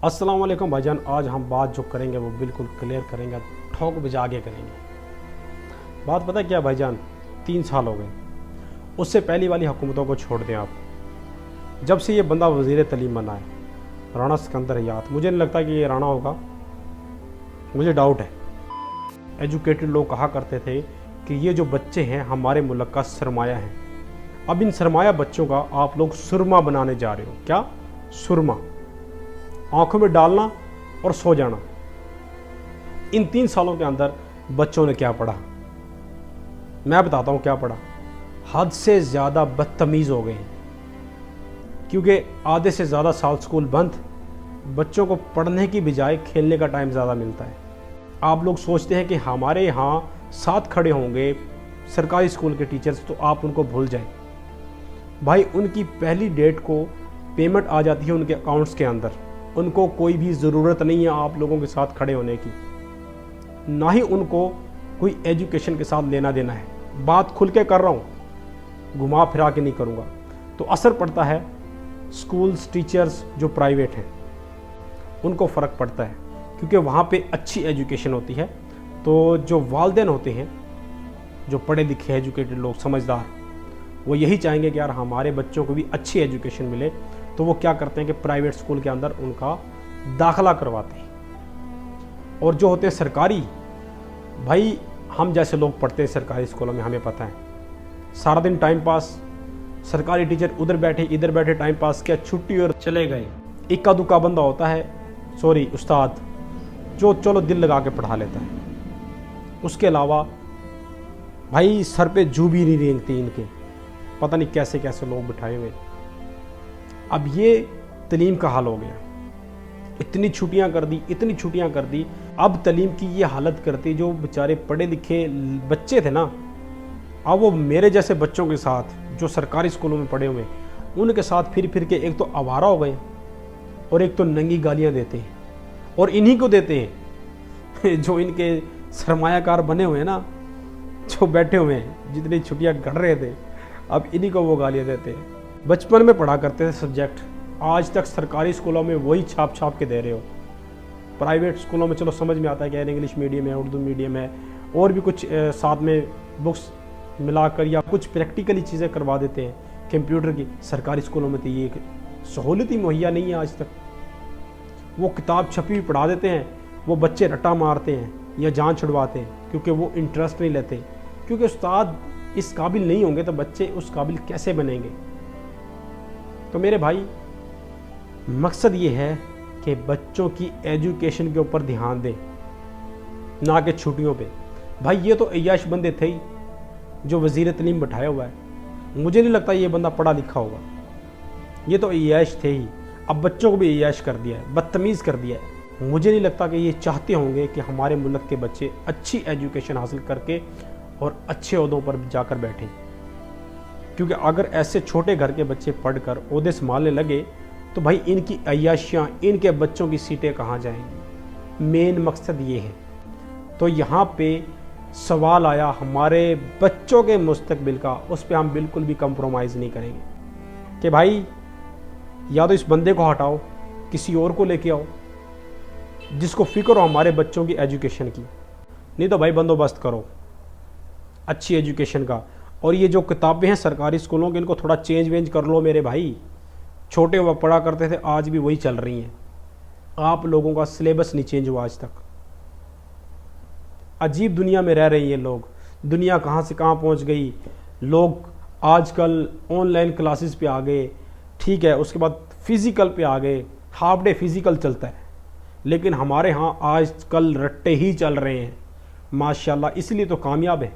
अस्सलाम वालेकुम भाईजान। आज हम बात जो करेंगे वो बिल्कुल क्लियर करेंगे, ठोक बजा के करेंगे। बात पता क्या भाईजान, 3 साल हो गए, उससे पहली वाली हुकूमतों को छोड़ दें आप। जब से ये बंदा वज़ीर तलीम बना है, राना सिकंदर हयात, मुझे नहीं लगता कि ये राना होगा, मुझे डाउट है। एजुकेटेड लोग कहा करते थे कि ये जो बच्चे हैं हमारे मुल्क का सरमाया है। अब इन सरमाया बच्चों का आप लोग सुरमा बनाने जा रहे हो। क्या सुरमा? आंखों में डालना और सो जाना। इन 3 सालों के अंदर बच्चों ने क्या पढ़ा? मैं बताता हूँ क्या पढ़ा। हद से ज़्यादा बदतमीज़ हो गए हैं, क्योंकि आधे से ज़्यादा साल स्कूल बंद, बच्चों को पढ़ने की बजाय खेलने का टाइम ज़्यादा मिलता है। आप लोग सोचते हैं कि हमारे यहाँ साथ खड़े होंगे सरकारी स्कूल के टीचर्स, तो आप उनको भूल जाएं। भाई उनकी पहली डेट को पेमेंट आ जाती है उनके अकाउंट्स के अंदर। उनको कोई भी ज़रूरत नहीं है आप लोगों के साथ खड़े होने की, ना ही उनको कोई एजुकेशन के साथ लेना देना है। बात खुल के कर रहा हूँ, घुमा फिरा के नहीं करूँगा। तो असर पड़ता है स्कूल्स टीचर्स जो प्राइवेट हैं उनको फ़र्क पड़ता है, क्योंकि वहाँ पे अच्छी एजुकेशन होती है। तो जो वालिदैन होते हैं, जो पढ़े लिखे एजुकेटेड लोग, समझदार, वो यही चाहेंगे कि यार हमारे बच्चों को भी अच्छी एजुकेशन मिले। तो वो क्या करते हैं कि प्राइवेट स्कूल के अंदर उनका दाखिला करवाते हैं। और जो होते हैं सरकारी, भाई हम जैसे लोग पढ़ते हैं सरकारी स्कूलों में, हमें पता है सारा दिन टाइम पास, सरकारी टीचर उधर बैठे इधर बैठे टाइम पास किया, छुट्टी और चले गए। इक्का दुक्का बंदा होता है, सॉरी उस्ताद, जो चलो दिल लगा के पढ़ा लेता है। उसके अलावा भाई सर पे जू भी नहीं रेंगती इनके, पता नहीं कैसे कैसे लोग बिठाए हुए। अब ये तलीम का हाल हो गया। इतनी छुट्टियां कर दी, इतनी छुट्टियां कर दी। अब तलीम की ये हालत करती, जो बेचारे पढ़े लिखे बच्चे थे ना, अब वो मेरे जैसे बच्चों के साथ जो सरकारी स्कूलों में पढ़े हुए, उनके साथ फिर फिर के एक तो आवारा हो गए और एक तो नंगी गालियां देते हैं। और इन्हीं को देते हैं जो इनके सरमायाकार बने हुए हैं ना, जो बैठे हुए हैं, जितनी छुट्टियां गढ़ रहे थे, अब इन्हीं को वो गालियां देते हैं। बचपन में पढ़ा करते थे सब्जेक्ट, आज तक सरकारी स्कूलों में वही छाप छाप के दे रहे हो। प्राइवेट स्कूलों में चलो समझ में आता है कि यार इंग्लिश मीडियम है, उर्दू मीडियम है, और भी कुछ साथ में बुक्स मिलाकर या कुछ प्रैक्टिकली चीज़ें करवा देते हैं कंप्यूटर की। सरकारी स्कूलों में तो ये सहूलत ही मुहैया नहीं है आज तक। वो किताब छपी हुई पढ़ा देते हैं, वो बच्चे रट्टा मारते हैं या जान छुड़वाते हैं, क्योंकि वो इंटरेस्ट नहीं लेते। क्योंकि उस्ताद इस काबिल नहीं होंगे तो बच्चे उस काबिल कैसे बनेंगे? तो मेरे भाई, मकसद ये है कि बच्चों की एजुकेशन के ऊपर ध्यान दें, ना कि छुट्टियों पे। भाई ये तो अय्याश बंदे थे ही जो वज़ीर तलीम बैठाया हुआ है। मुझे नहीं लगता ये बंदा पढ़ा लिखा होगा, ये तो अय्याश थे ही। अब बच्चों को भी अय्याश कर दिया है, बदतमीज़ कर दिया है। मुझे नहीं लगता कि ये चाहते होंगे कि हमारे मुल्क के बच्चे अच्छी एजुकेशन हासिल करके और अच्छे ओहदों पर जाकर बैठें। क्योंकि अगर ऐसे छोटे घर के बच्चे पढ़कर ओहदे संभालने लगे तो भाई इनकी अय्याशियाँ, इनके बच्चों की सीटें कहाँ जाएंगी? मेन मकसद ये है। तो यहाँ पे सवाल आया हमारे बच्चों के मुस्तकबिल का, उस पर हम बिल्कुल भी कंप्रोमाइज़ नहीं करेंगे कि भाई या तो इस बंदे को हटाओ, किसी और को लेके आओ जिसको फ़िक्र हो हमारे बच्चों की एजुकेशन की, नहीं तो भाई बंदोबस्त करो अच्छी एजुकेशन का। और ये जो किताबें हैं सरकारी स्कूलों की, इनको थोड़ा चेंज वेंज कर लो मेरे भाई। छोटे वो पढ़ा करते थे, आज भी वही चल रही हैं। आप लोगों का सिलेबस नहीं चेंज हुआ आज तक। अजीब दुनिया में रह रही हैं लोग। दुनिया कहाँ से कहाँ पहुँच गई। लोग आजकल ऑनलाइन क्लासेस पे आ गए, ठीक है, उसके बाद फिज़िकल पे आ गए, हाफ डे फिज़िकल चलता है। लेकिन हमारे यहाँ आजकल रट्टे ही चल रहे हैं माशाल्लाह, इसलिए तो कामयाब है।